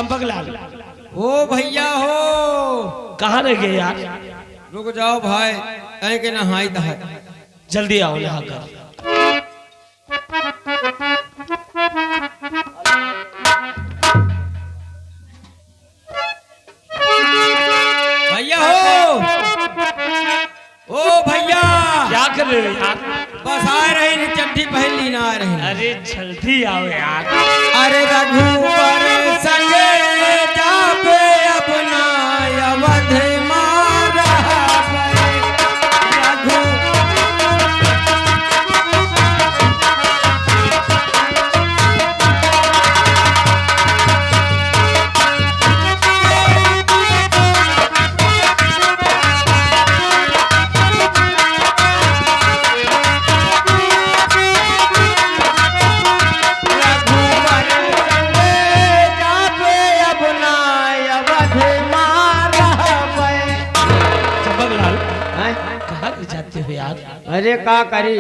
चंपकलाल ओ भैया हो, कहाँ रह गए यार? रुक जाओ भाई, ऐ के नहाई दहा। जल्दी आओ यहाँ कर। भैया हो, ओ भैया क्या कर रहे हो यार? बस आ रहे हैं, चड्ढी पहन ली ना आ रहे हैं। अरे जल्दी आओ यार। अरे रघुवर संगे जाबे अपना अवध मारा रघु। जाते हो यार? अरे का करी,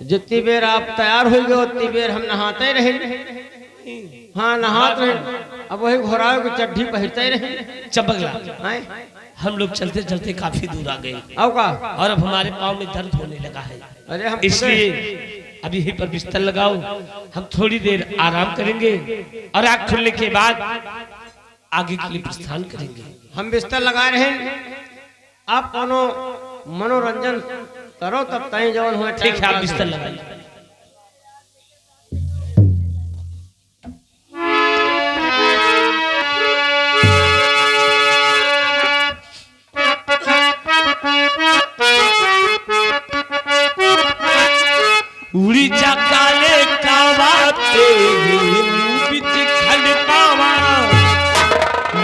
जितनी बेर आप तैयार हो गए उतनी बेर हम नहाते रहे। हाँ नहाते रहे, अब वही घोड़ाओं की चड्ढी पहनते रहे। चंपकलाल हम लोग चलते चलते काफी दूर आ गए अब का, और अब हमारे पाँव में दर्द होने लगा है। अरे हम इसलिए अभी यहीं पर बिस्तर लगाओ, हम थोड़ी देर आराम करेंगे और आँख खुलने के बाद आगे के लिए प्रस्थान करेंगे। हम बिस्तर लगा रहे हैं, आप कोनो मनोरंजन करो तब तय जवन हुआ। ठीक है, आप बिस्तर लगाइए। उड़ी जाकाले कावाते बिच खड़कावा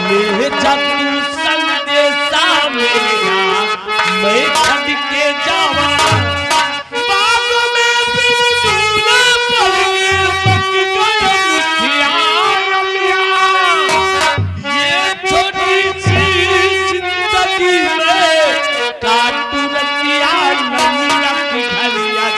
ले जातू संदेशा मेरा मैं छड़ के जावा बाग में बिजूला पड़ गए पक गया ये छोटी सी जिंदगी में काटू रतिया नन्ना की घरिया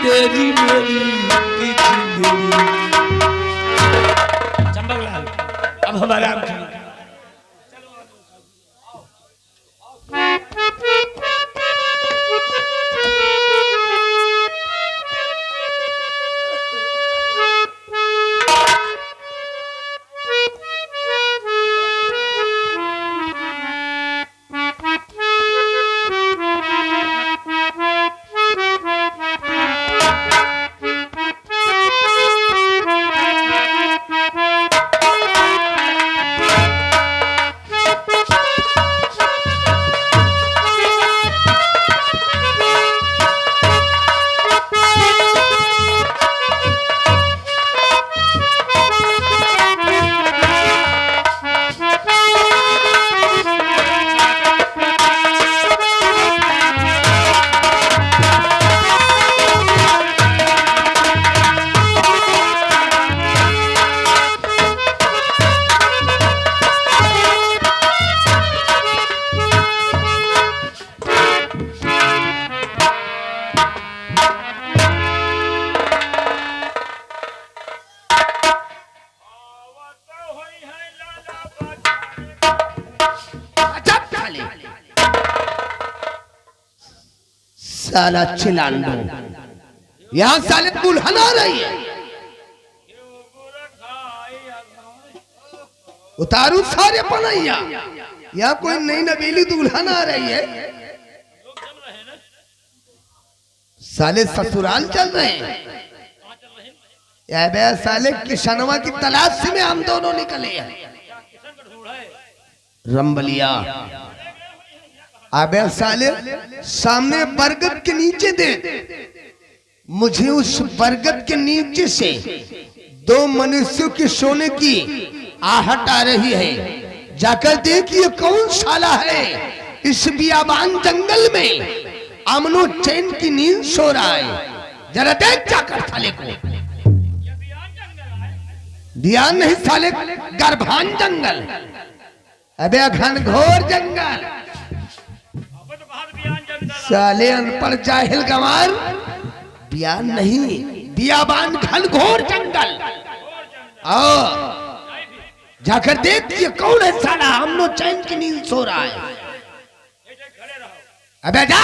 तेरी मेरी चंपकलाल अब हमारा साला चिलांडो, यहाँ साले दुल्हन आ रही है, उतारू सारे पनैया, यहाँ कोई नई नबीली दुल्हन आ रही है। साले ससुराल चल रहे हैं या बे साले किशनवा की तलाश में हम दोनों निकले हैं। रंबलिया अबे साले सामने बरगद के नीचे देख, मुझे उस बरगद के नीचे से दो मनुष्यों के सोने की आहट आ रही है। जाकर देख ये कौन साला है इस बियाबान जंगल में अमनो चैन की नींद सो रहा है। जरा देख जाकर साले को। ध्यान नहीं साले, गर्भान जंगल, अबे घनघोर जंगल। साले अनपढ़ जाहिल गंवार, बियान नहीं बियाबान घनघोर जंगल। जाकर देख ये कौन है साला अमनो चैन की नींद सो रहा है। अबे जा।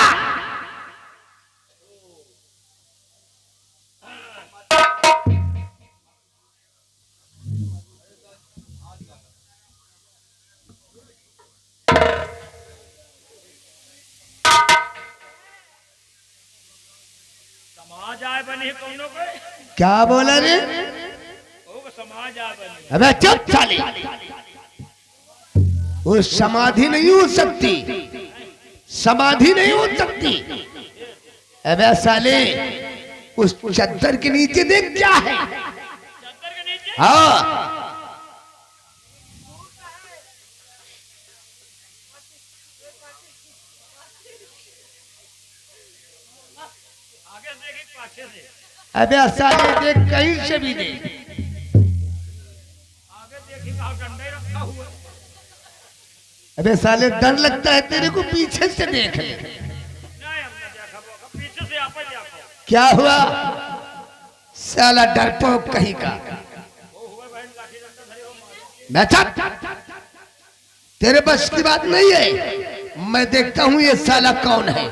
क्या बोला रे? अबे चुप साले, वो समाधि नहीं हो सकती, समाधि नहीं हो सकती। अबे साले उस चद्दर के नीचे देख क्या है। हाँ अबे साले देख, कहीं से भी देख। अबे साले डर लगता है तेरे को, पीछे से देख ले। क्या हुआ साला डरपोक कहीं का। बैठा, तेरे बस की बात नहीं है। मैं देखता हूं ये साला कौन है।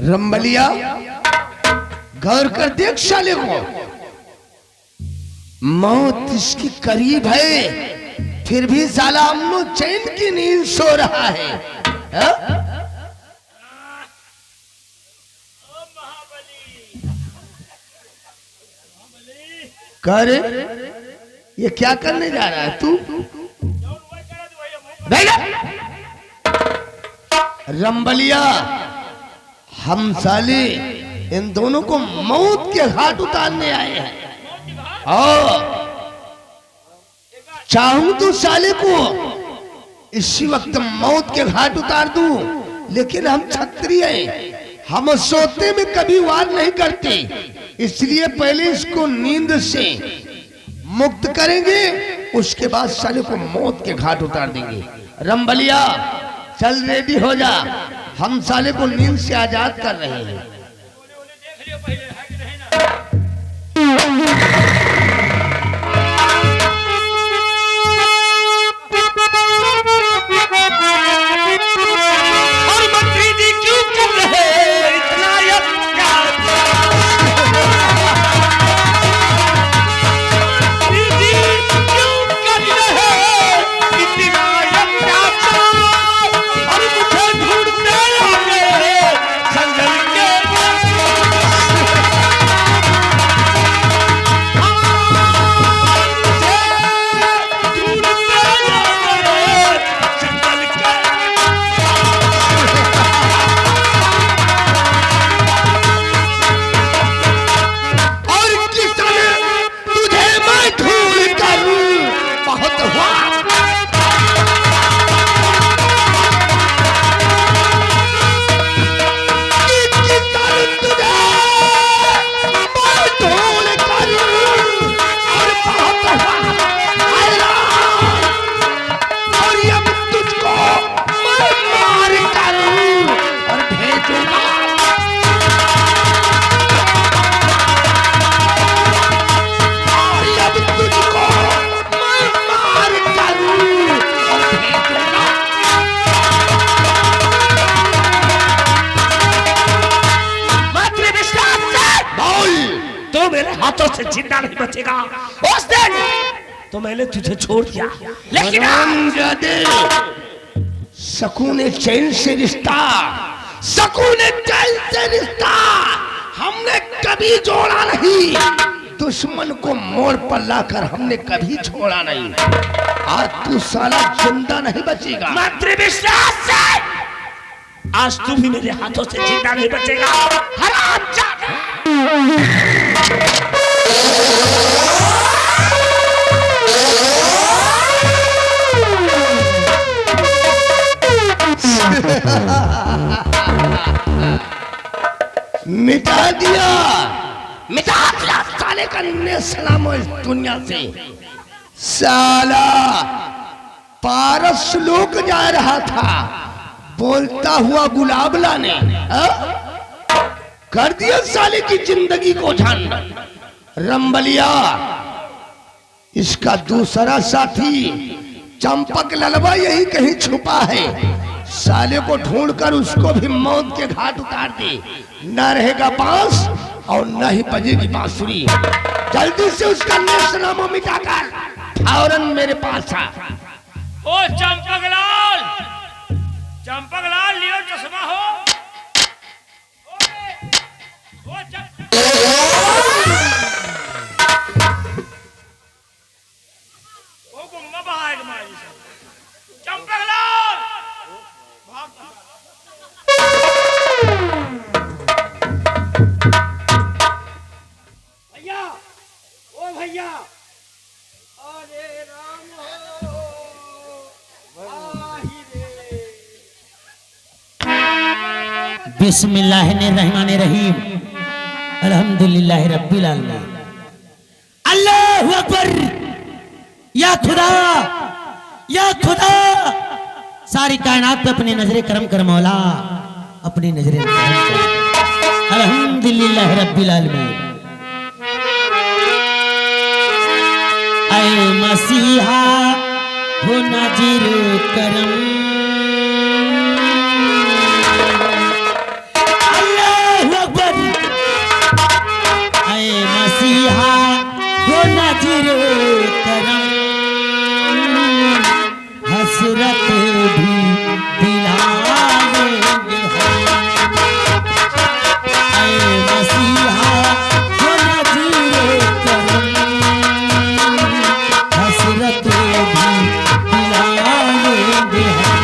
रंबलिया गौर कर देख साले को, मौत इसकी करीब है फिर भी साला अमनो चैन की नींद सो रहा है। कर ये क्या करने जा रहा है तू? रंबलिया हम साले इन दोनों को मौत के घाट उतारने आए हैं। और चाहूं तो साले को इसी वक्त मौत के घाट उतार दूं, लेकिन हम क्षत्रिय हैं, हम सोते में कभी वार नहीं करते, इसलिए पहले इसको नींद से मुक्त करेंगे, उसके बाद साले को मौत के घाट उतार देंगे। रंबलिया चल रेडी हो जा, हम साले को नींद से आजाद कर रहे हैं। और मंत्री जी क्यों कर रहे हैं इतना और मुझे ढूंढते आगे जंगल के जिंदा नहीं बचेगा। उस दिन तो मैंने तुझे छोड़ दिया, लेकिन सकून चैन से रिश्ता, सकून चैन से रिश्ता हमने कभी जोड़ा नहीं। दुश्मन को मोड़ पर लाकर हमने कभी छोड़ा नहीं। आज तू साला जिंदा नहीं बचेगा। मात्र विश्वास से आज तू भी मेरे हाथों से जिंदा नहीं बचेगा। हरामजादा। मिटा दिया, मिटा दिया साले का सलाम इस दुनिया से। साला पारस लोक जा रहा था बोलता हुआ गुलाब लाने, कर दिया साले की जिंदगी को झंड। रंबलिया इसका दूसरा साथी चंपक ललवा यही कहीं छुपा है। साले को ढूंढकर उसको भी मौत के घाट उतार दे। न रहेगा बांस और न ही बजेगी बांसुरी। जल्दी से उसका नेशनामा मिटाकर फौरन मेरे पास आ। ओ चंपकलाल, चंपकलाल लियो चश्मा हो। ओ गुम्मा बाहर मारी चंपकलाल भैया, ओ भैया, अरे राम हो आही रे। बिस्मिल्लाहिर्रहमानिर्रहीम, अल्हम्दुलिल्लाहि रब्बिल आलमीन, अल्लाहु अकबर। या खुदा, या खुदा, सारी कायनात पे अपनी नजरे करम कर मौला, अपनी नजरे करम कर। अल्हम्दुलिल्लाहि रब्बिल आलमीन। ऐ मसीहा हो नाजिर करम, अल्लाहु अकबर। ऐ मसीहा हो नाजिर करम, हसरत भी दिलाएंगे हम। ऐ मसीहा हो नाजिर करम, हसरत भी दिलाएंगे हम।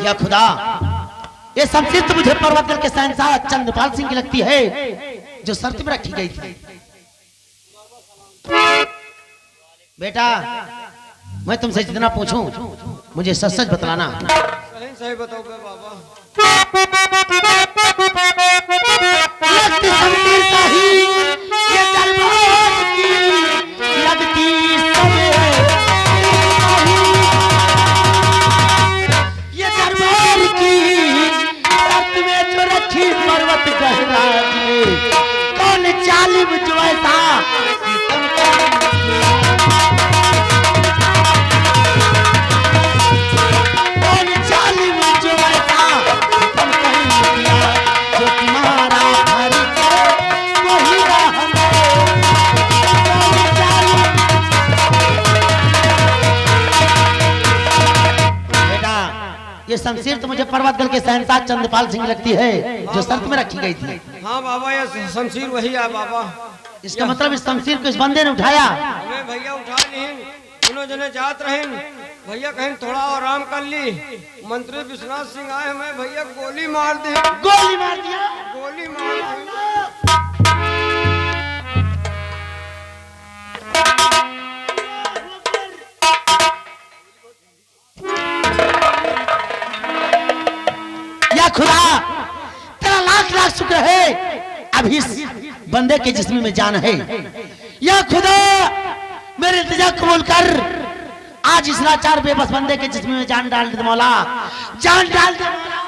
या खुदा, ये शमशीर तो मुझे पर्वतगढ़ के शहंशाह चंद्रपाल सिंह की लगती है, जो शर्त में रखी गई थी। बेटा, मैं तुमसे जितना पूछूं मुझे सच सच बतलाना। सही सही बताओ बाबा। लगती शमशीर शाही ये दरबार की, लगती ये दरबार की, शर्त में जो रखी पर्वत गहराज में, कौन जालिम जो ऐसा ये शमशीर तो मुझे पर्वतगढ़ के शहंशाह चंद्रपाल सिंह लगती है, जो शर्त में रखी गई थी। हाँ बाबा, ये शमशीर वही है बाबा। इसका मतलब इस शमशीर को इस बंदे ने उठाया। हमें भैया उठा नहीं, दोनों जने जात रहे भैया कहीं थोड़ा आराम कर ली। मंत्री विश्वनाथ सिंह आए हमें भैया गोली मार दी। गोली मार दिया। गोली मार दी। या खुदा तेरा लाख लाख शुक्र है अभी इस बंदे के जिस्म में जान है। या खुदा मेरे इल्तिजा कबूल कर, आज इस लाचार बेबस बंदे के जिस्म में जान डाल दे मौला, जान डाल दे मौला।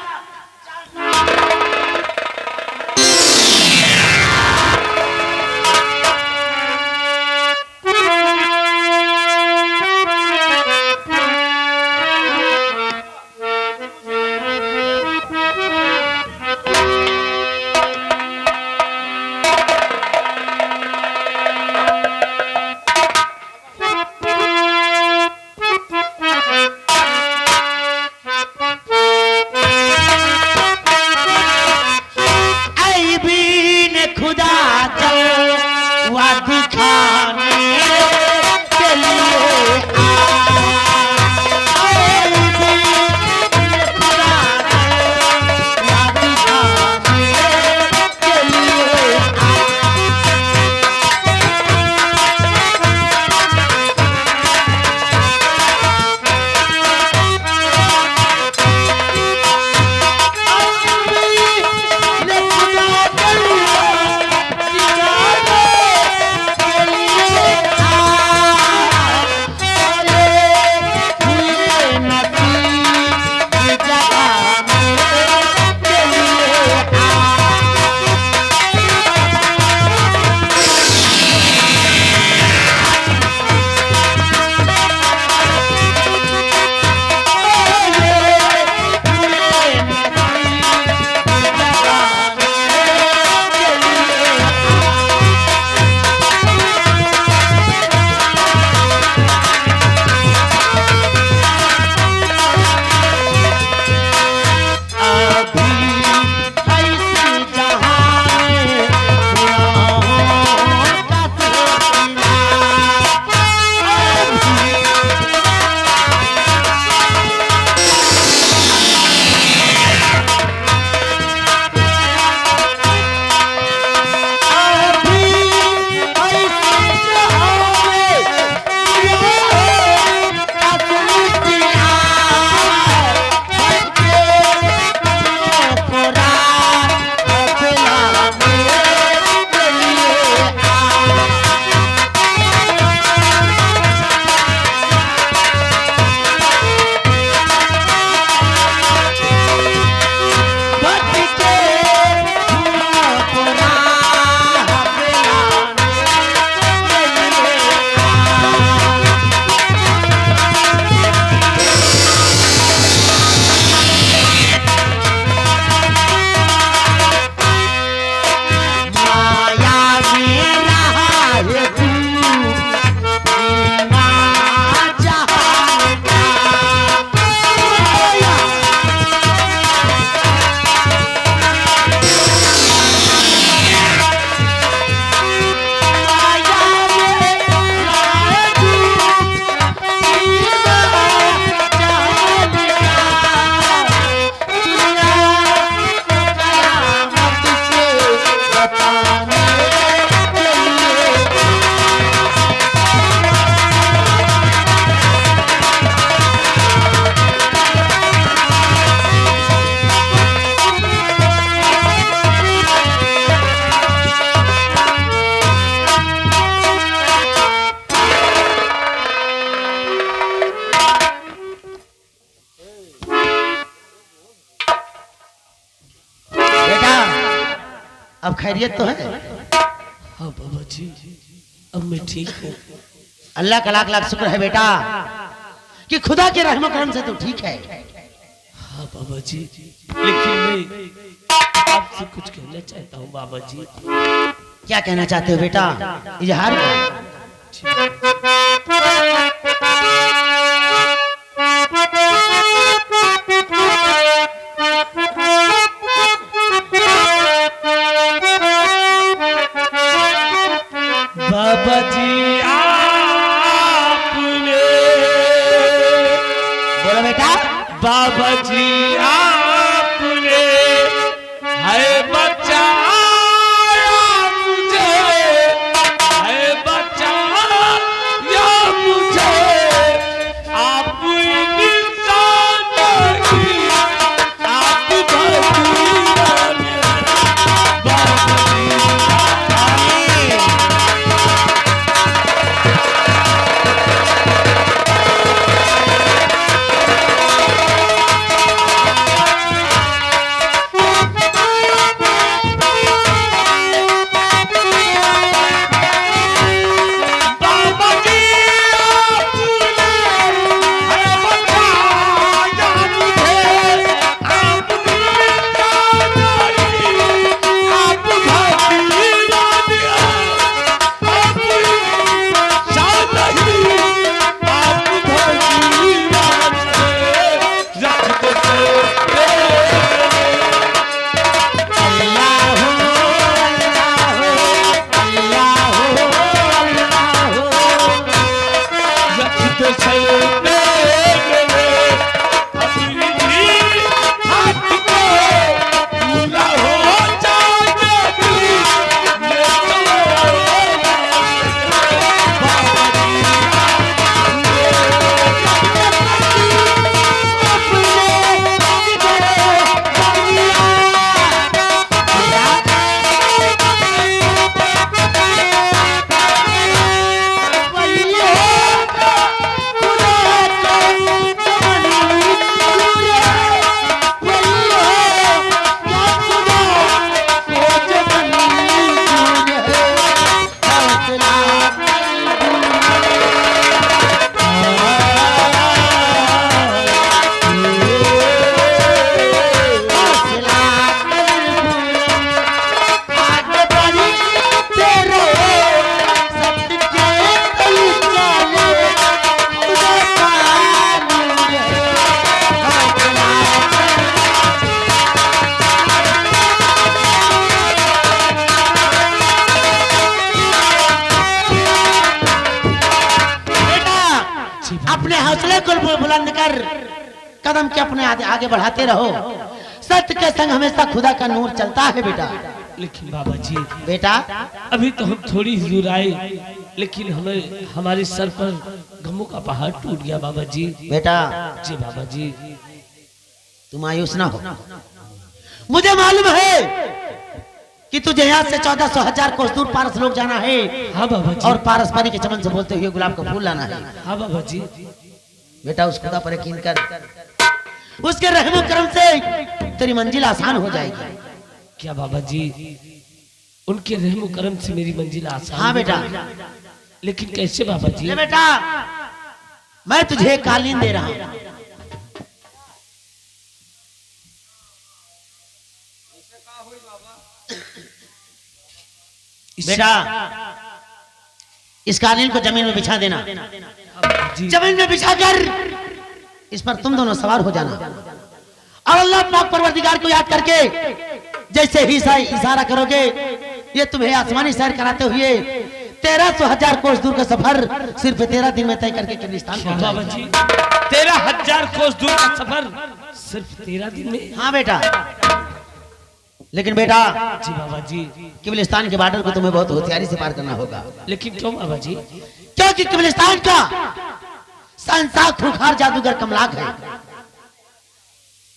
अब खैरियत तो है? हाँ बाबा जी, अब मैं ठीक हूँ। अल्लाह का लाख लाख शुक्र है बेटा कि खुदा के रहमत करम से तो ठीक है। हाँ बाबा जी, लेकिन मैं आपसे कुछ कहना चाहता हूँ बाबा जी। क्या कहना चाहते हो बेटा? इजहार करो। बाबा जी आपने बेटा बाबा जी आपने है बचाया मुझे, है बचाया मुझे, आप इंसान नहीं, आप भगवान हैं। बाबा जी अपने हौसले को बुलंद कर कदम के अपने आगे बढ़ाते रहो। सत्य के संग हमेशा खुदा का नूर चलता है बेटा। लेकिन बाबा जी बेटा अभी तो हम थोड़ी ही दूर आए, लेकिन हमें हमारे सर पर गमों का पहाड़ टूट गया बाबा जी। बेटा जी बाबा जी तुम मायूस ना हो। मुझे मालूम है कि तुझे यहाँ से 1400-1000 कोस दूर पारस लोग जाना है। हाँ बाबा जी। और पारस पानी के चमन से बोलते हुए गुलाब का फूल लाना है। हाँ बाबा जी। बेटा उस खुदा पर यकीन कर, उसके रहमो करम से तेरी मंजिल आसान हो जाएगी। क्या बाबा जी उनके रहमो करम से मेरी मंजिल आसान? हाँ बेटा। लेकिन कैसे बाबा जी? ले बेटा मैं तुझे कालीन दे रहा हूँ। बेटा इस कालीन को जमीन में बिछा देना। जी। जमीन में बिछाकर इस पर तुम दोनों सवार हो जाना और अल्लाह पाक परवरदिगार को याद करके जैसे ही इशारा करोगे ये तुम्हें आसमानी सैर कराते हुए 1300-1000 कोस दूर का सफर सिर्फ 13 दिन में तय करके किर्गिस्तान क्या पहुंच बाबा जाएगी। जी 13,000 कोस दूर का सफर सिर्फ 13 दिन में? हाँ बेटा। लेकिन बेटा जी बाबा जी। किर्गिस्तान के बॉर्डर को तुम्हें बहुत होशियारी से पार करना होगा। लेकिन क्यों बाबा जी? क्योंकि किर्गिस्तान का संसार खूंखार जादूगर कमलाक है।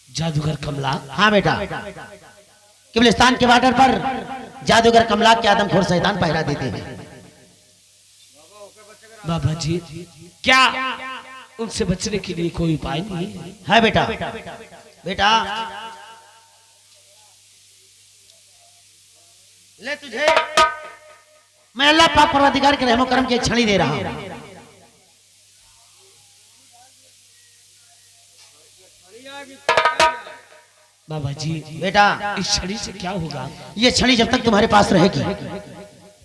जादूगर कमला? हाँ बेटा किर्गिस्तान के बॉर्डर पर जादूगर कमलाक के आदमखोर शैतान पहरा देते हैं। बाबा जी क्या उनसे बचने के लिए कोई उपाय नहीं है बेटा? बेटा ले तुझे मैं अल्लाह पाक परवरदिगार के रहमो करम की एक छड़ी दे रहा हूं। बाबा जी बेटा इस छड़ी से क्या होगा? ये छड़ी जब तक तुम्हारे पास रहेगी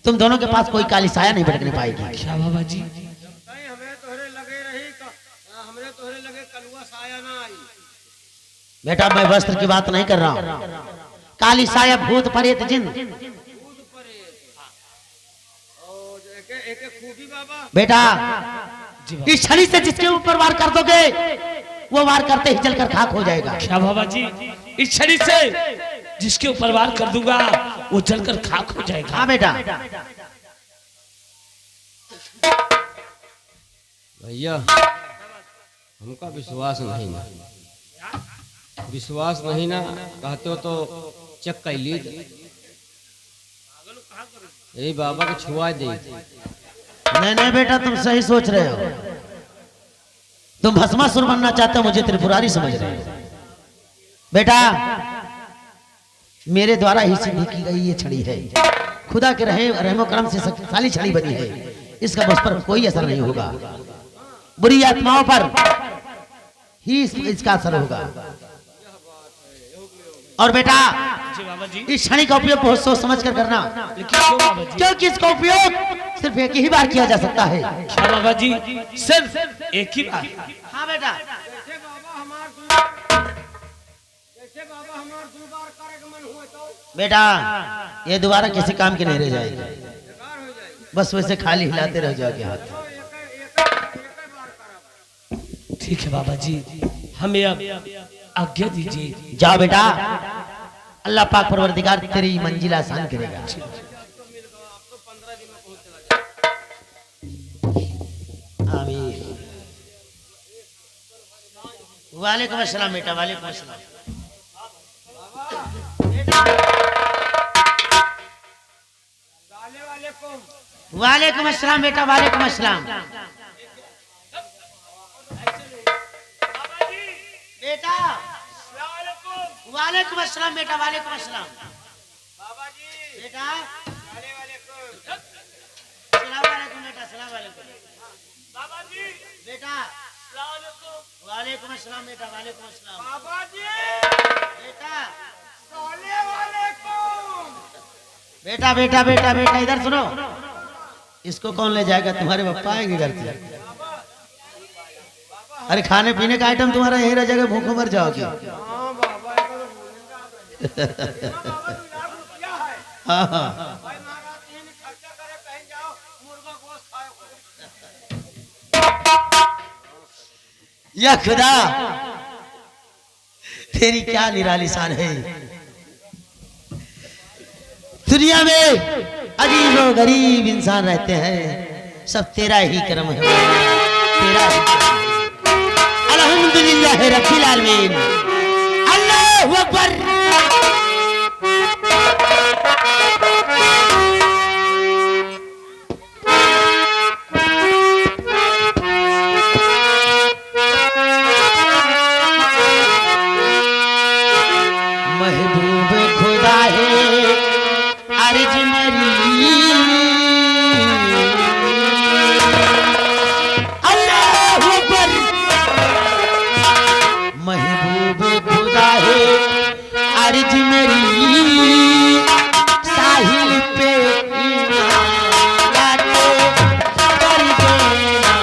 तुम दोनों के पास कोई काली साया नहीं भटकने पाएगी। क्या बाबा जी? बेटा मैं वस्त्र की बात नहीं कर रहा हूं। काली साया भूत प्रेत जिन। बेटा जी बाबा। इस छड़ी से जिसके ऊपर वार कर दोगे वो वार करते ही जलकर खाक हो जाएगा। क्या बाबा जी, इस छड़ी से जिसके ऊपर वार कर दूंगा वो जलकर खाक हो जाएगा? हाँ बेटा। भैया हमका विश्वास नहीं ना, विश्वास नहीं ना कहते हो तो चेक कर लीजिए, यही बाबा को छुआ दे। नहीं नहीं बेटा, तुम सही सोच रहे हो। तुम भस्मासुर बनना चाहते हो, मुझे त्रिपुरारी समझ रहे हो। बेटा मेरे द्वारा ही सिद्धि की गई ये छड़ी है, खुदा के रहमो करम से शक्तिशाली छड़ी बनी है। इसका मुझ पर कोई असर नहीं होगा, बुरी आत्माओं पर ही इसका असर होगा। और बेटा जी बाबा जी। इस छड़ी का उपयोग बहुत सोच समझ कर करना, लेकिन क्यों बाबा जी? क्योंकि इसका उपयोग सिर्फ एक ही बार किया जा सकता है। क्या बाबा जी, सिर्फ एक ही बार? हाँ बेटा। बेटा ये दोबारा किसी काम के नहीं रह जाएगी, बस वैसे खाली हिलाते रह जाओगे हाथ। ठीक है बाबा जी, हमें अब आज्ञा दीजिए। जाओ बेटा, अल्लाह पाक परवरदिगार तेरी मंजिल आसान करेगा। आमीन। वालेकुम अस्सलाम बेटा, वालेकुम अस्सलाम। वालेकुम अस्सलाम बेटा, वालेकुम अस्सलाम। बेटा वालेकुम अस्सलाम बेटा, वालेकुम अस्सलाम। बेटा सलाम वालेकुम बेटा, सलाम वालेकुम। बेटा वालेकुम अस्सलाम बेटा, वालेकुम अस्सलाम। बेटा बेटा बेटा बेटा इधर सुनो, इसको कौन ले जाएगा? तुम्हारे पापा आएंगे घर से। अरे खाने पीने का आइटम तुम्हारा यही रह जाएगा, भूखों मर जाओगे। हाँ हाँ। या खुदा तेरी क्या निराली शान है। दुनिया में अजीब और गरीब इंसान रहते हैं, सब तेरा ही करम है, तेरा ही करम है। अल्हम्दुलिल्लाह रब्बिल आलमीन, अल्लाहु अकबर। महबूब खुदा है अर्ज मरी, अल्लाहु अकबर। महबूब खुदा है अर्ज मेरी, साहिल पे इनायत कर देना।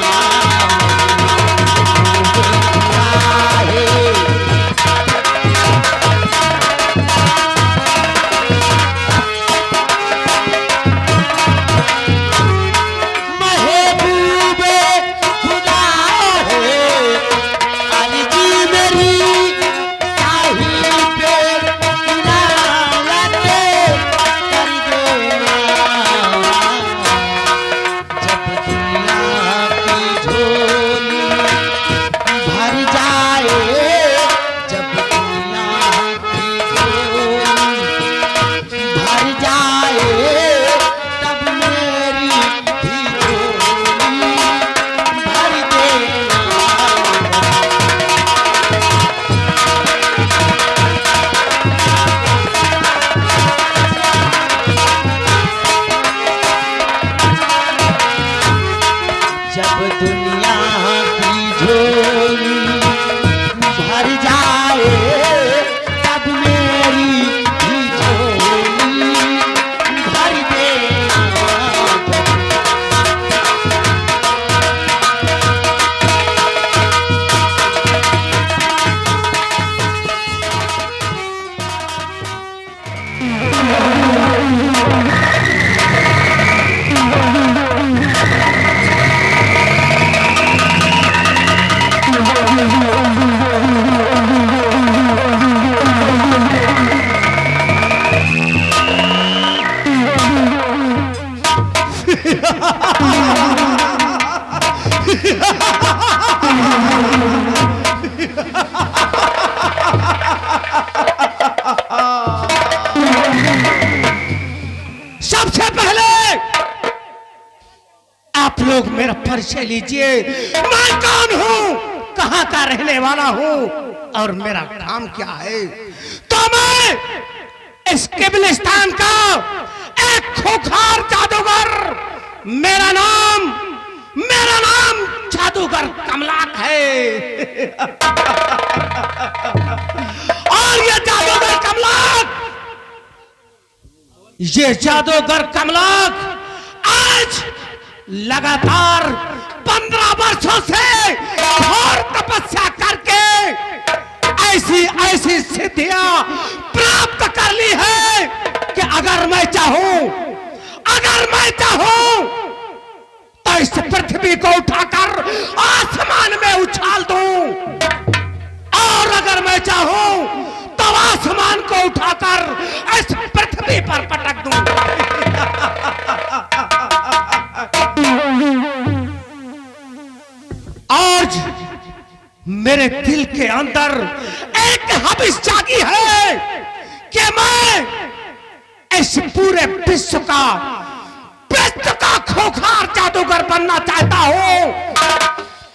महबूब खुदा है Oh, लोग मेरा परिचय लीजिए, मैं कौन हूँ, कहाँ का रहने वाला हूँ और मेरा काम क्या है। तो मैं इस किबलिस्तान का एक खूंखार जादूगर, मेरा नाम जादूगर कमलाक है। और ये जादूगर कमलाक आज लगातार 15 वर्षों से घोर तपस्या करके ऐसी सिद्धियां प्राप्त कर ली है कि अगर मैं चाहूं तो इस पृथ्वी को उठाकर आसमान में उछाल दूं, और अगर मैं चाहूं तो आसमान को उठाकर इस पृथ्वी पर पटक दूं। आज मेरे दिल के अंदर एक हविस जागी है कि मैं इस पूरे विश्व का खूंखार जादूगर बनना चाहता हूं।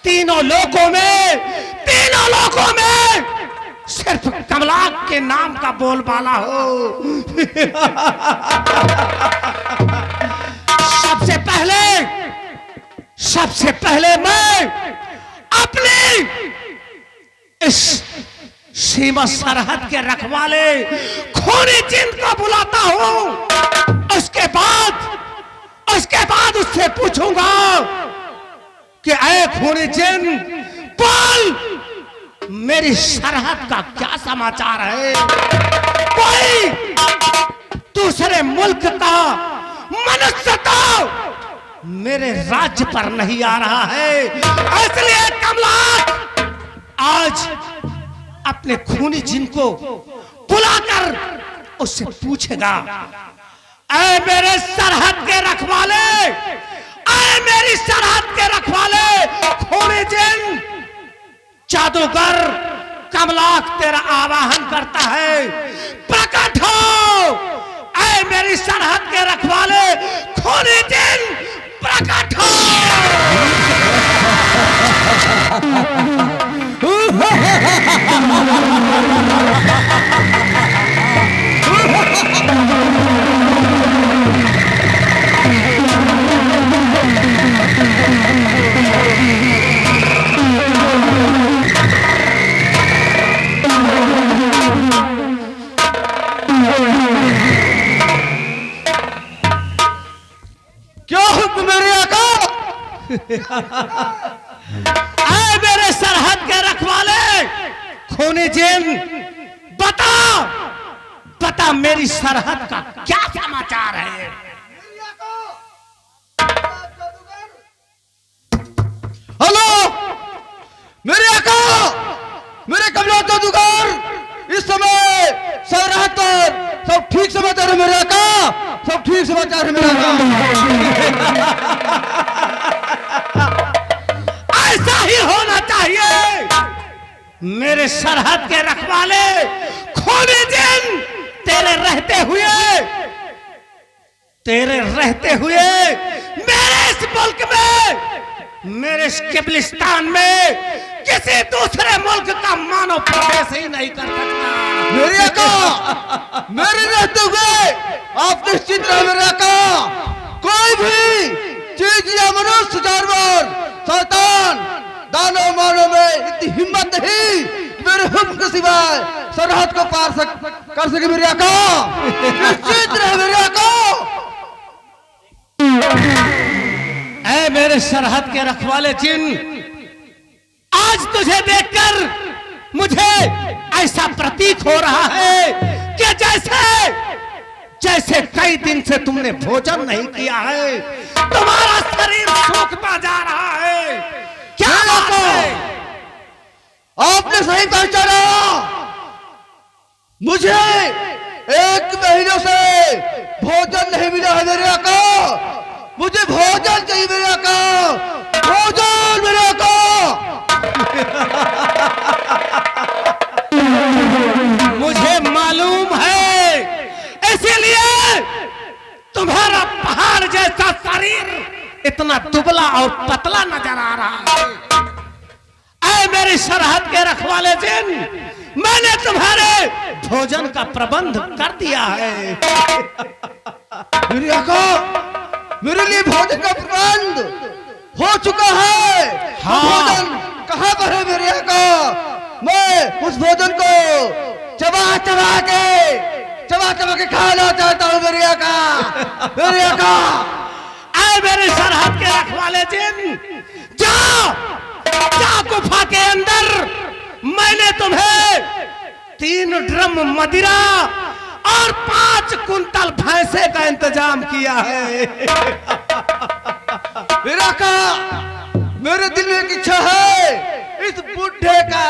तीनों लोगों में सिर्फ कमलाक के नाम का बोलबाला हो। सबसे पहले मैं अपनी इस सीमा सरहद के रखवाले खूनी जिन को बुलाता हूं। उसके बाद उससे पूछूंगा कि ऐ खूनी जिन, बोल मेरी सरहद का क्या समाचार है। कोई दूसरे मुल्क का मनुष्य तो मेरे राज्य पर नहीं आ रहा है, इसलिए कमलाक आज अपने खूनी जिन को बुलाकर उससे पूछेगा, ऐ मेरे सरहद के रखवाले, मेरी सरहद के रखवाले खूनी जिन, जादूगर कमलाक तेरा आवाहन करता है, प्रकट हो। ऐ मेरी सरहद के रखवाले खूनी जिन, प्रकट हो। क्या हुक्म मेरे आका? आए मेरे सरहद के रखवाले खूनी जिन, बता मेरी सरहद का क्या समाचार है। हेलो मेरे आका, मेरे कमलाक जादूगर, इस समय सरहद पर सब ठीक समाचार है मेरे आका, सब ठीक समाचार है मेरे आका। ऐसा ही होना चाहिए। मेरे सरहद के रखवाले खूनी जिन, तेरे रहते हुए मेरे इस मुल्क में, मेरे इस किबलिस्तान में किसी दूसरे मुल्क का मानव प्रवेश ही नहीं कर सकता। मेरे आका, मेरे रहते हुए आप निश्चित रहे मेरे आका, कोई भी चीज या मनुष्य, जानवर, शैतान, दानव मानव में इतनी हिम्मत नहीं मेरे हुक्म के सिवाय सरहद को पार कर सके मेरे आका। निश्चित रहे मेरे आका। ऐ मेरे सरहद के रखवाले जिन, आज तुझे देखकर मुझे ऐसा प्रतीक हो रहा है कि जैसे कई दिन से तुमने भोजन नहीं किया है, तुम्हारा शरीर सूखता जा रहा है। क्या बात है? आपने सही पहचाना, मुझे 1 महीने से भोजन नहीं मिला है मेरे आका। मुझे भोजन चाहिए मेरे आका, भोजन मेरे आका। मुझे मालूम है, इसीलिए तुम्हारा पहाड़ जैसा शरीर इतना दुबला और पतला नजर आ रहा है। ऐ मेरी सरहद के रखवाले जिन, मैंने तुम्हारे भोजन का प्रबंध कर दिया है। मेरे आका, मेरे लिए भोजन का प्रबंध हो चुका है। हाँ। भोजन कहाँ पर है मेरे आका? मैं उस भोजन को चबा चबा के खाना चाहता हूँ मेरे आका, मेरे आका। ऐ मेरे सरहद के रखवाले जिन, जाओ गुफा के अंदर। मैंने तुम्हें 3 ड्रम मदिरा और 5 कुंतल भैंसे का इंतजाम किया है। मेरे आका, मेरे दिल में एक इच्छा है, इस बुढ़े का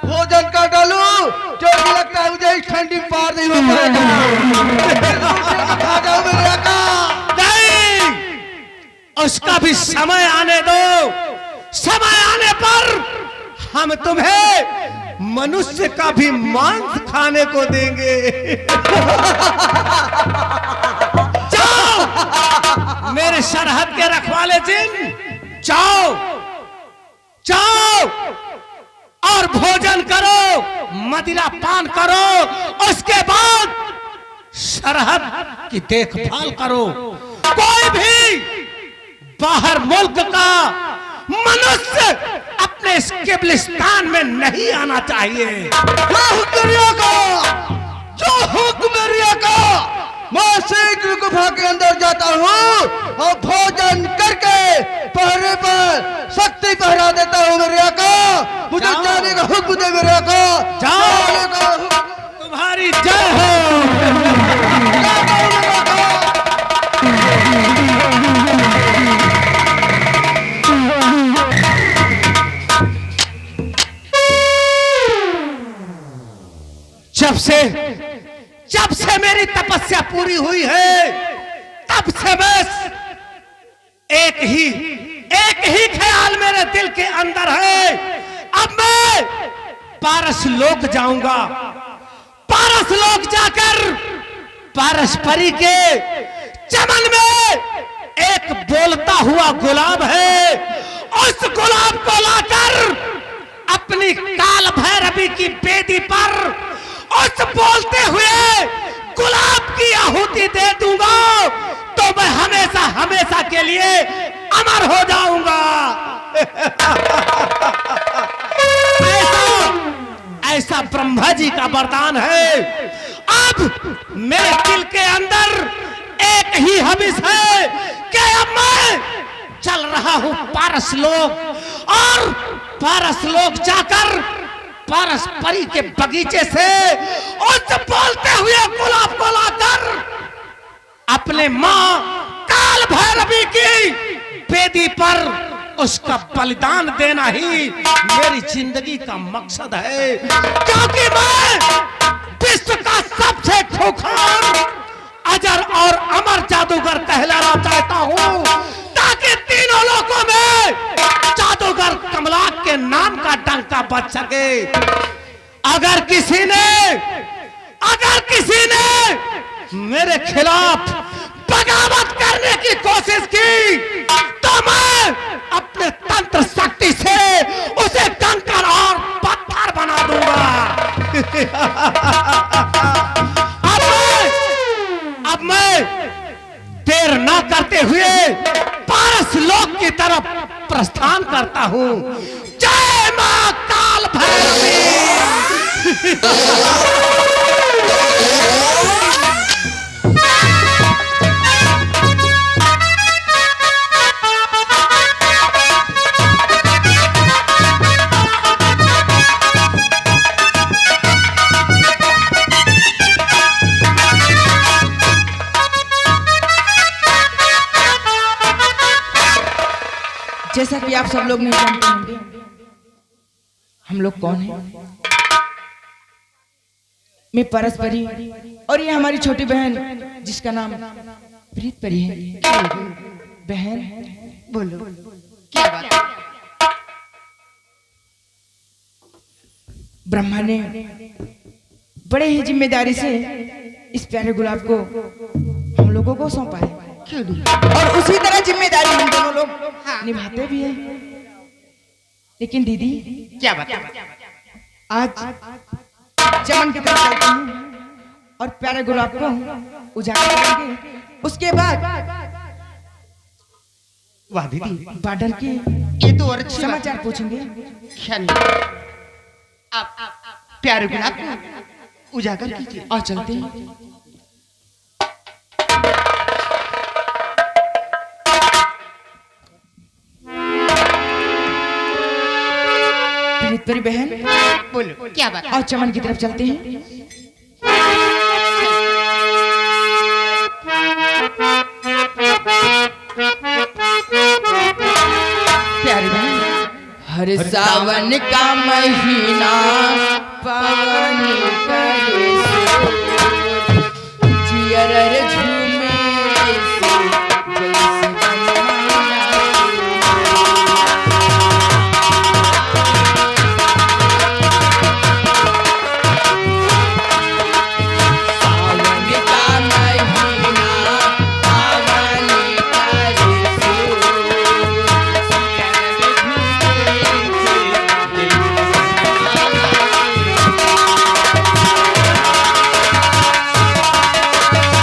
भोजन का डालूं, क्योंकि लगता है मुझे इस ठंडी पार नहीं हो पाएगा। खा जाओ मेरे आका। नहीं, उसका भी समय आने दो। समय आने पर हम तुम्हें मनुष्य का भी मांस खाने को देंगे। जाओ मेरे सरहद के रखवाले जिन, जाओ और भोजन करो, मदिरा पान करो। उसके बाद सरहद की देखभाल करो। कोई भी बाहर मुल्क का मनुष्य अपने इस क़िब्रिस्तान में नहीं आना चाहिए। जो हुक्म मेरे का, मैं शीघ्र गुफा के अंदर जाता हूँ और भोजन करके पहरे पर शक्ति पहरा देता हूँ मेरे आका। मुझे जाने का हुक्म दे मेरे आका। जाने का हुक्म। तुम्हारी जय हो। जब से मेरी तपस्या पूरी हुई है, तब से बस एक ही ख्याल मेरे दिल के अंदर है। अब मैं पारस लोक जाऊंगा। पारस लोक जाकर पारस्परी के चमन में एक बोलता हुआ गुलाब है, उस गुलाब को लाकर अपनी काल भैरवी की बेदी पर उस बोलते हुए गुलाब की आहुति दे दूंगा, तो मैं हमेशा हमेशा के लिए अमर हो जाऊंगा। ऐसा ब्रह्मा जी का वरदान है। अब मेरे दिल के अंदर एक ही हविस है कि अब मैं चल रहा हूं पारस लोक, और पारस लोक जाकर पारस्परी के बगीचे से उस बोलते हुए गुलाब को लाकर अपने मां काल भैरवी की बेदी पर उसका बलिदान देना ही मेरी जिंदगी का मकसद है। क्योंकि मैं विश्व का सबसे खूंखार, अजर और अमर जादूगर कहलाना चाहता हूँ, ताकि तीनों लोगों में जादूगर कमलाक के नाम का डंका बच सके। अगर किसी ने मेरे खिलाफ बगावत करने की कोशिश की, तो मैं अपने तंत्र शक्ति से उसे कंकर और पत्थर बना दूंगा। अब मैं देर ना करते हुए पारस लोक की तरफ प्रस्थान करता हूं। जय मां काल भैरवी। जैसा कि आप सब लोग नहीं जानते होंगे, हम लोग कौन हैं। मैं परस्परी, और ये हमारी छोटी बहन जिसका नाम प्रीत परी है। बहन बोलो क्या बात। ब्रह्मा ने बड़े ही जिम्मेदारी से इस प्यारे गुलाब को हम लोगों को सौंपा है। और उसी तरह जिम्मेदारी हम दोनों लोग निभाते भी हैं। लेकिन दीदी क्या बात? आज चमन की तरफ चलते हैं और प्यारे गुलाब को उजागर करेंगे। उसके बाद वाह दीदी, बॉर्डर के ये तो और अच्छी बात समाचार पूछेंगे। आप प्यारे गुलाब को उजागर कीजिए। और चलते हैं। प्रीतपरी बहन बोलो क्या बात? और चमन की तरफ चलते हैं। प्यारी बहन, हर सावन का महीना पवन करे जियर झूमे से जैसे बनमाना। सावन का महीना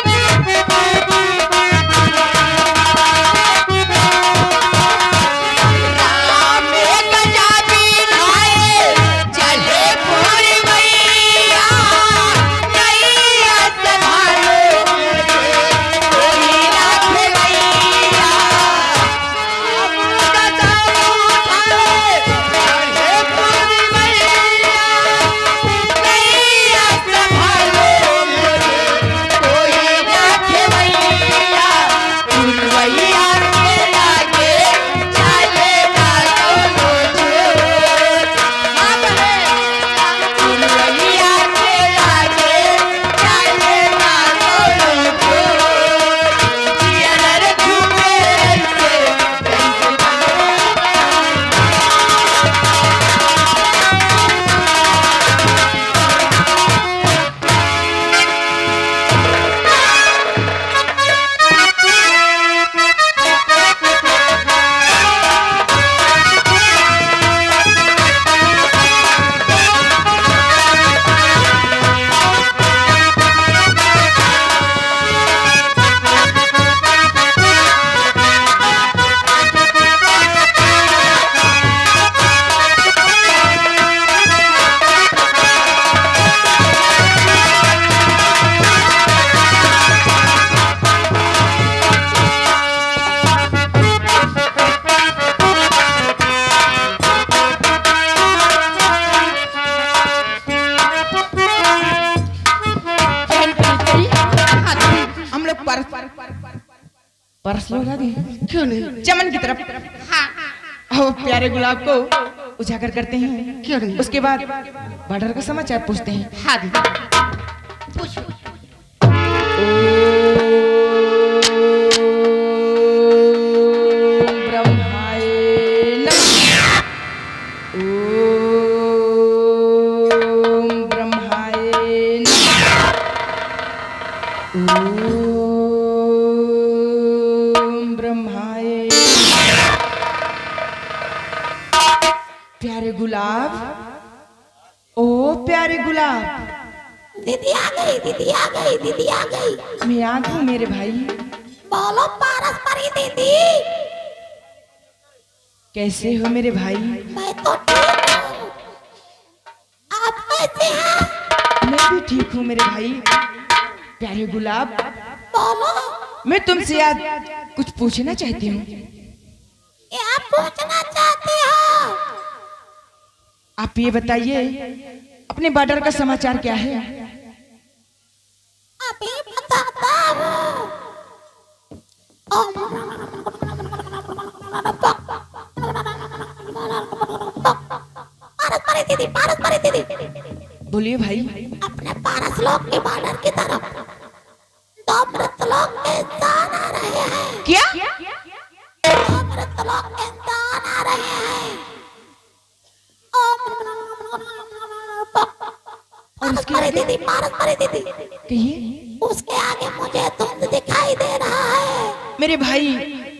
पवन करे परस लोग आगे क्यों नहीं? चमन की तरफ और प्यारे गुलाब को उजागर करते हैं। क्यों नहीं? उसके बाद बॉर्डर का समाचार पूछते हैं। हाँ दीदी पूछो। ओम ब्रह्माय नमः। ओम ब्रह्माय नमः। ओम ब्रह्माय नमः। प्यारे गुलाब, ओ प्यारे गुलाब, दीदी आ गई, दीदी आ गई, दीदी आ गई। मैं आ गई मेरे भाई। बोलो पारस परी दीदी। कैसे हो मेरे भाई? मैं तो ठीक हूँ, आप कैसे हैं? मैं भी ठीक हूँ मेरे भाई। प्यारे गुलाब, बोलो, मैं तुमसे आज कुछ पूछना चाहती हूँ। ये आप पूछना चाहते हो? आप ये बताइए, अपने बॉर्डर का समाचार क्या है? अभी बताता हूँ। पारस परी दीदी, पारस परी दीदी, बोलिए भाई। अपने पारस लोग के बॉर्डर की तरफ दो मृत लोग के इंसान आ रहे हैं। क्या? दो मृत लोग के इंसान आ रहे हैं। पारस परी दीदी, पारस परी दीदी, कहिए उसके आगे मुझे धुंध दिखाई दे रहा है। मेरे भाई,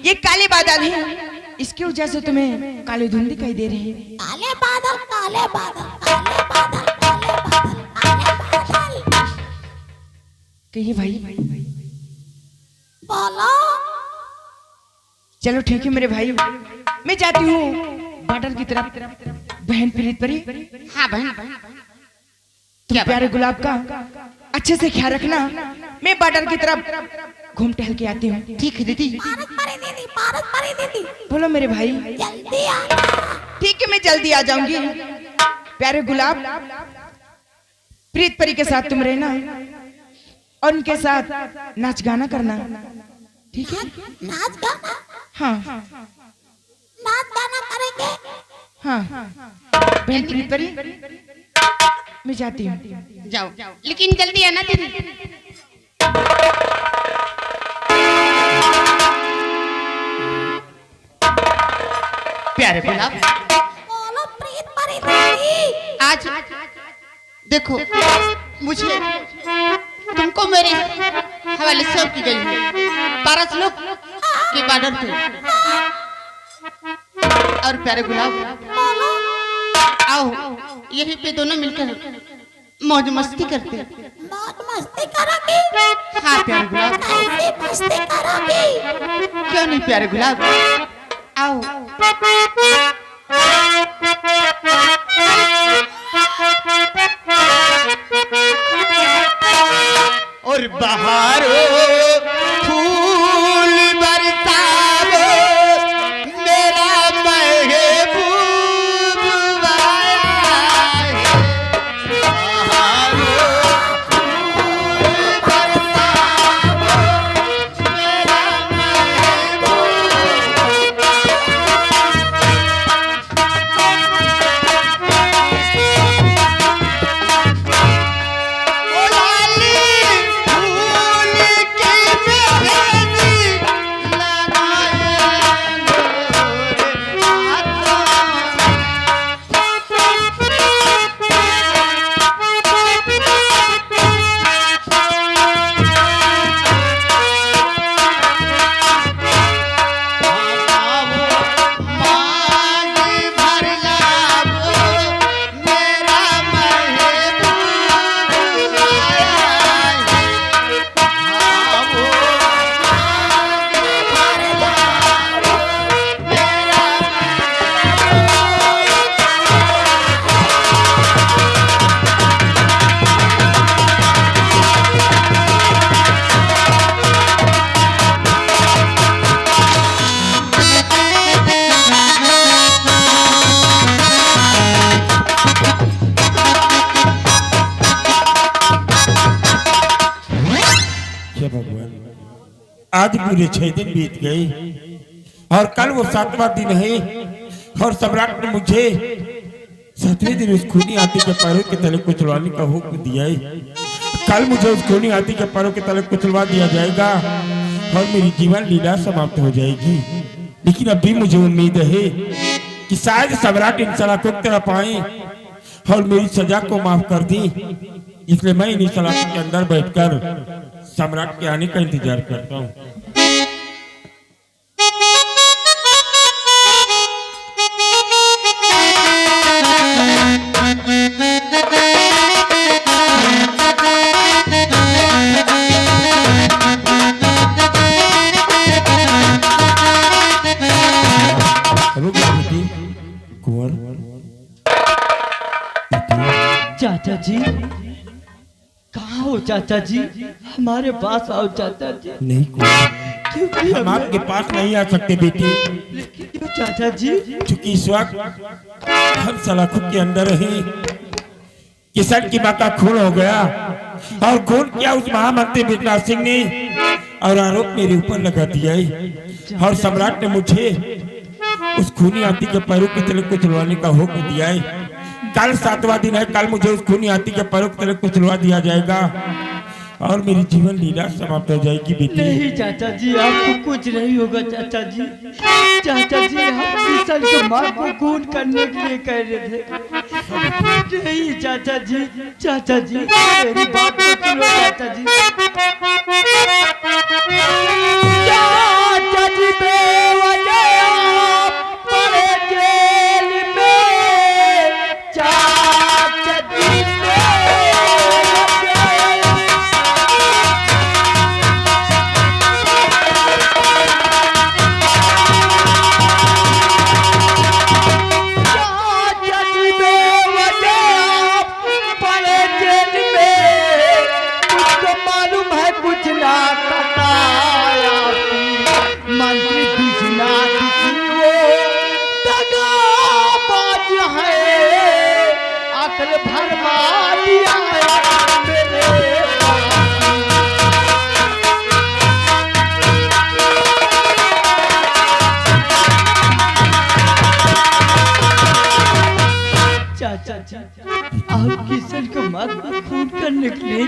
ये काले बादल हैं, इसकी वजह से तुम्हें काले धुंध दिखाई दे रहे हैं। काले बादल, काले बादल, काले बादल, काले बादल, काले बादल। कहिए भाई। बोलो। चलो ठीक है मेरे भाई, मैं जाती हूँ बादल की तरफ। बहन प्रीत परी, हाँ बहन, तुम प्यारे गुलाब का अच्छे से ख्याल रखना। मैं बादल की तरफ घूम टहल के आती हूँ। ठीक है दीदी। पारस परी दीदी, पारस परी दीदी, बोलो मेरे भाई। जल्दी आना। ठीक है, मैं जल्दी आ जाऊंगी। प्यारे गुलाब, प्रीत परी के साथ तुम रहना और उनके साथ नाच गाना करना, ठीक है? नाच गाना, हाँ नाच गाना करेंगे। हाँ। बहन प्रीत परी, मैं जाती हूँ। जाओ, लेकिन जल्दी आना दीदी। प्यारे गुलाब, बोलो प्रीत परी दीदी। आज देखो, मुझे तुमको मेरे हवाले सौंप की गई है पारस लोक के बॉर्डर पे। और प्यारे गुलाब, आओ यहीं पे दोनों मिलकर मौज मस्ती करते। मौज मस्ती करोगी? हाँ प्यारे गुलाब, कैसी मस्ती करोगी? क्यों नहीं प्यारे गुलाब, आओ। और बहारो फूल बरसावो, मेरा महबूब आया है। बहारो फूल बरसावो, मेरा आज पूरे 6 दिन बीत गए और कल वो 7वां दिन है और सम्राट ने मुझे 7वें दिन उस खूनी हाथी के पैरों के तले कुचलवाने का हुक्म दिया है। कल मुझे उस खूनी हाथी के पैरों के तले कुचलवा दिया जाएगा और मेरी जीवन लीला समाप्त हो जाएगी। लेकिन अभी मुझे उम्मीद है कि शायद सम्राट इन सलाखों की तरफ आए और मेरी सजा को माफ कर दी। इसलिए मैं इन सलाखों के अंदर बैठकर सम्राट के आने का इंतजार करता हूँ। कुंवर, चाचा जी कहाँ हो? चाचा जी हमारे पास आओ चाचा जी। नहीं कुंवर, क्योंकि हम आपके पास नहीं आ सकते बेटी, क्यों चाचा जी? क्योंकि इस वक्त हम सलाखों के अंदर हैं। किसान की मां का खून हो गया और खून किया उस महामंत्री विजनाथ सिंह ने और आरोप मेरे ऊपर लगा दिया है और सम्राट ने मुझे उस खूनी हाथी के पैरों के तले कुचलवाने का हुक्म दिया है। कल 7वां दिन है, कल मुझे उस खूनी हाथी के पैरों के तले कुचलवा दिया जाएगा और मेरी जीवन लीला समाप्त हो जाएगी बेटी। नहीं चाचा जी, आपको कुछ नहीं होगा चाचा जी। चाचा जी हम किसान के मां को खून करने के लिए कह रहे थे, नहीं चाचा जी, चाचा जी मेरी बात तो सुनो चाचा जी। चाचा जी बेवजह पड़े जेल में, चाचा जी मंत्री विश्वनाथ सिंह दगाबाज है, अकल भरमा दिया मेरे चाचा जी। आप किशन को मार खून करने के लिए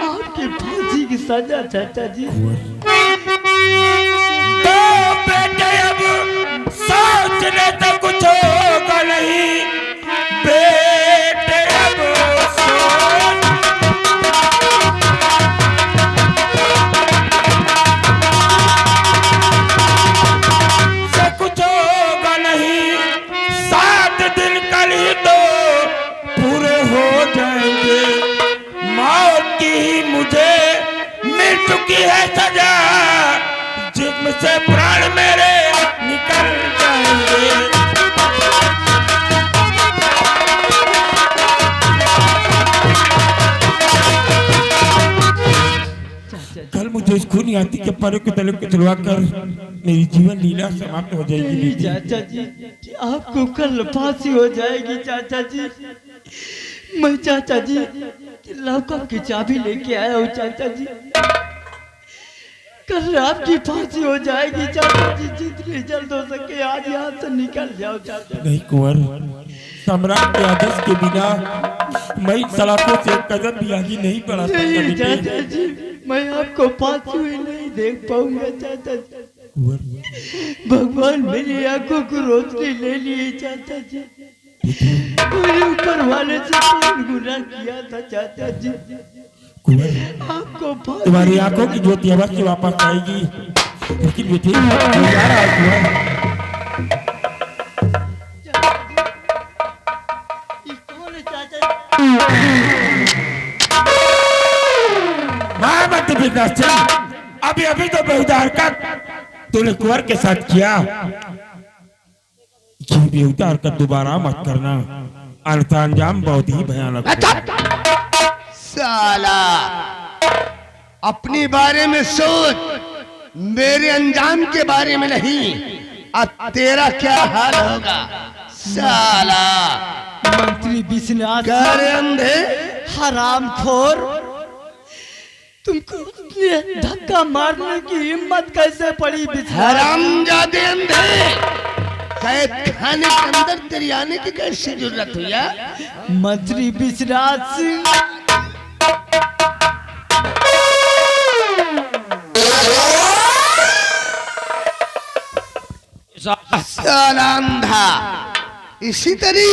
आपकी फांसी की सजा चाचा जी। तो बेटे अब सोचने तो कुछ होगा नहीं, बेटे अब सोच से कुछ होगा नहीं, 7 दिन कल ही तो पूरे हो जाएंगे। मौत की ही मुझे मिल चुकी है सजा, जिसमें से प्राण मेरे निकल जाएंगे। कल मुझे इस खूनी हाथी के पैरों के तले को चलवा कर मेरी जीवन लीला समाप्त हो जाएगी। नहीं चाचा जी, आपको कल फांसी हो जाएगी चाचा जी। मैं चाचा जी लॉकअप की चाबी लेके आया हूँ चाचा जी। कल आपकी फांसी हो जाएगी चाचा जी, जितनी जल्द हो सके आज यहाँ से निकल जाओ चाचा। नहीं कुंवर, सम्राट के आदेश के बिना मैं सलाखों से कदम भी आगे नहीं बढ़ा सकता। नहीं चाचा जी, मैं आपको फांसी हुई नहीं देख पाऊंगा चाचा जी। भगवान मेरी आंखों को रोशनी ले लिए चाचा जी। मेरे ऊपर वाले से कौन गुनाह किया था चाचा जी। आपको तुम्हारी आंखों की ज्योति अवश्य वापस आएगी, लेकिन बेटे मैं जा रहा हूं। अभी अभी तो बेहुदा हरकत तूने कुंवर के साथ किया, ये बेहुदा हरकत दोबारा मत करना, अन्यथा अंजाम बहुत ही भयानक होगा। साला अपने बारे में सोच, मेरे अंजाम के बारे में नहीं। अब तेरा क्या हाल होगा साला। मंत्री विश्वनाथ कर अंधे, हरामखोर, तुमको धक्का मारने की हिम्मत कैसे पड़ी विश्वनाथ? हरामजादे अंधे, कैद खाने के अंदर तेरी आने की कैसी जरूरत हुई है? मंत्री विश्वनाथ सिंह साला अंधा, इसी तरह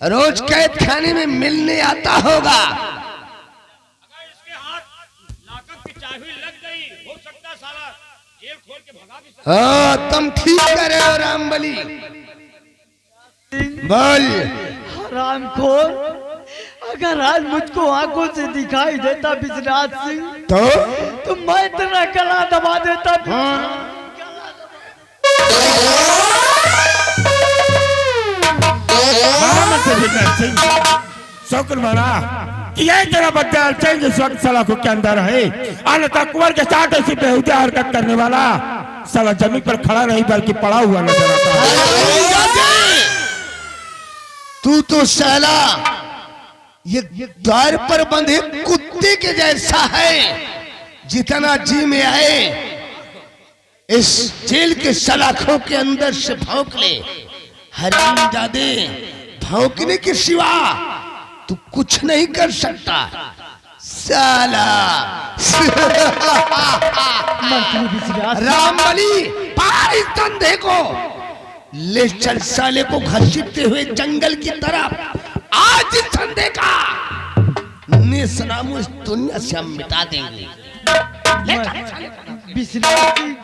रोज कैद खाने में मिलने आता होगा। हाँ तुम ठीक करे हो रामबली, बोल। हरामखोर, अगर आज मुझको आंखों से दिखाई देता विश्वनाथ सिंह तो मैं तेरा गला दबा देता। शौकन मारा कि यही तेरा बच्चा अलचेंज जिस वक्त सलाखों के अंदर है, अन्यथा कुंवर के साथ ऐसी बेहुदा हरकत करने वाला साला जमीन पर खड़ा नहीं बल्कि पड़ा हुआ नजर आता है। तू तो साला ये द्वार पर बंधे कुत्ते के जैसा है, जितना जी में आए इस जेल के सलाखों के अंदर से भौंक ले। हरामजादे, भौंकने के सिवा तू कुछ नहीं कर सकता साला। मंत्री विश्वनाथ रामबली, पार इस धंधे को, ले चल साले को घसीटते हुए जंगल की तरफ। आज इस संडे का नेस्तनाबूद इस दुनिया से हम मिटा देंगे। विश्वनाथ सिंह,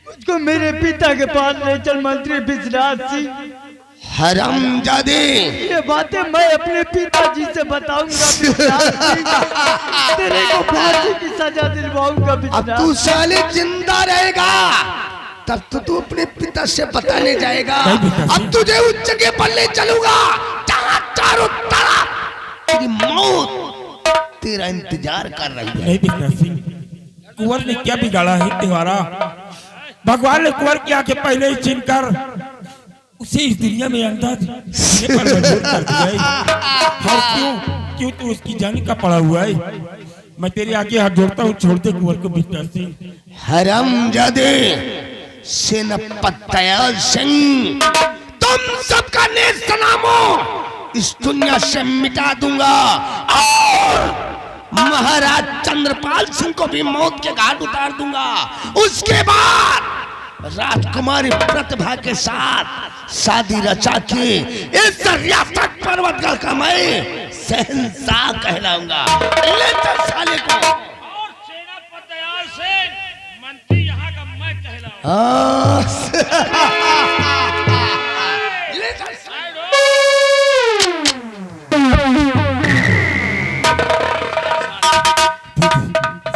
मुझको मेरे पिता के पास ले चल मंत्री विश्वनाथ सिंह। हरामजादे, ये बातें मैं अपने पिताजी से बताऊंगा विश्वनाथ सिंह। तेरे को फांसी की सजा दिलवाऊंगा अब विश्वनाथ। तू साले जिंदा रहेगा तब तो तू अपने पिता से बताने जाएगा। अब तुझे उस जगह पर ले चलूंगा जहां चारों तरफ तेरी मौत तेरा इंतजार कर रही है। नहीं विश्वनाथ सिंह, कुंवर ने क्या बिगाड़ा है तुम्हारा? भगवान ने कुंवर की आंखें पहले ही छीन कर उसे इस दुनिया में अंधा जीने पर मजबूर कर दिया है। और क्यों तू उसकी जान का पड़ा हुआ है? मैं तेरे आगे हाथ जोड़ता हूँ, छोड़ दे कुंवर को विश्वनाथ सिंह। हरामजादे, सेनापति दयाल सिंह, तुम सबका नेस्तनाबूद इस दुनिया से मिटा दूंगा और महाराज चंद्रपाल सिंह को भी मौत के घाट उतार दूंगा। उसके बाद राजकुमारी प्रतिभा के साथ शादी रचा के इस रियासत पर्वतगढ़ का मैं शहंशाह कहलाऊंगा। ले चल साले को। और सेनापति दयाल सिंह मंत्री यहाँ का मैं कहलाऊंगा। ले चल साले।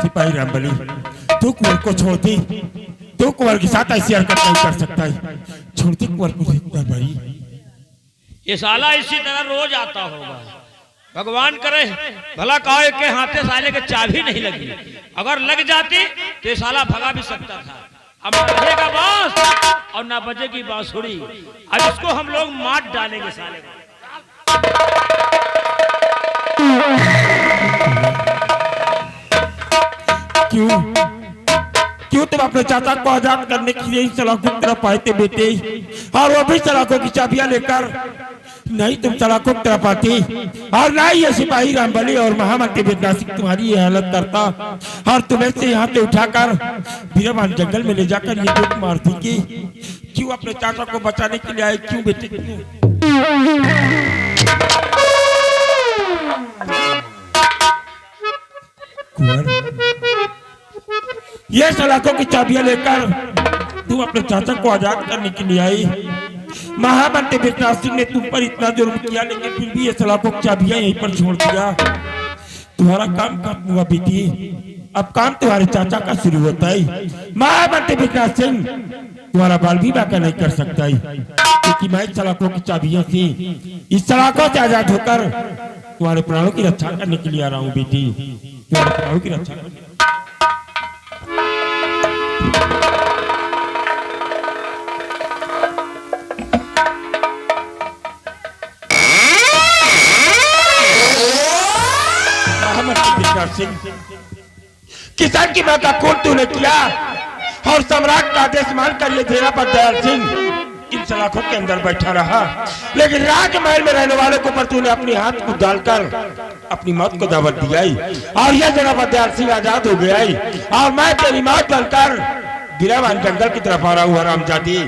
सिपाही रामबली, तू कुंवर को छोड़ दे। तू कुंवर के साथ ऐसी हरकत नहीं कर सकता है। छोड़ दे कुंवर को दरबारी। ये साला इसी तरह रोज आता होगा। भगवान करे भला कहो के हाथे साले के चाबी नहीं लगी, अगर लग जाती तो ये साला भगा भी सकता था। अब न बजेगा बांस और ना बजेगी बांसुरी। अब इसको हम लोग मार डालेंगे साले को। क्यों तुम अपने चाचा को आजाद करने के लिए सलाखों की तरफ आए थे बेटे? और वो भी सलाखों की चाबियां लेकर। नहीं तुम सलाखों की तरफ आती और ना ही ये सिपाही रामबली और महामंत्री विश्वनाथ सिंह तुम्हारी ये हालत करता और तुम्हें से यहाँ से उठाकर बीरावान जंगल में ले जाकर ये दुख मार देंगे। क्यों अपने चाचा को बचाने के लिए आए? क्यों बेटे क्यों? ये सलाखों की चाबियां लेकर तुम अपने चाचा को आजाद करने के लिए आई। महामंत्री विश्वनाथ सिंह ने तुम पर इतना जुर्म किया, लेकिन फिर भी ये सलाखों की चाबियां यहीं पर छोड़ दिया। तुम्हारा काम खत्म हुआ बेटी, अब काम तुम्हारे चाचा का शुरू होता है। महामंत्री विश्वनाथ सिंह तुम्हारा बाल भी बाका नहीं कर सकता है, क्योंकि मैं सलाखों की चाबियों से, इस सलाखों से आजाद होकर तुम्हारे प्राणों की रक्षा करने के लिए आ रहा हूँ बेटी। तुम्हारे प्राणों की रक्षा करने। किसान की मां का खून तूने किया और सम्राट का आदेश मानकर ये सेनापति दयाल सिंह इन सलाखों के अंदर बैठा रहा, लेकिन राजमहल में रहने वाले को पर तूने अपने हाथ को डालकर अपनी मौत को दावत दिया और यह सेनापति दयाल सिंह आजाद हो गया और मैं तेरी मौत बनकर बीरावान जंगल की तरफ आ रहा हूँ। हरामजादी,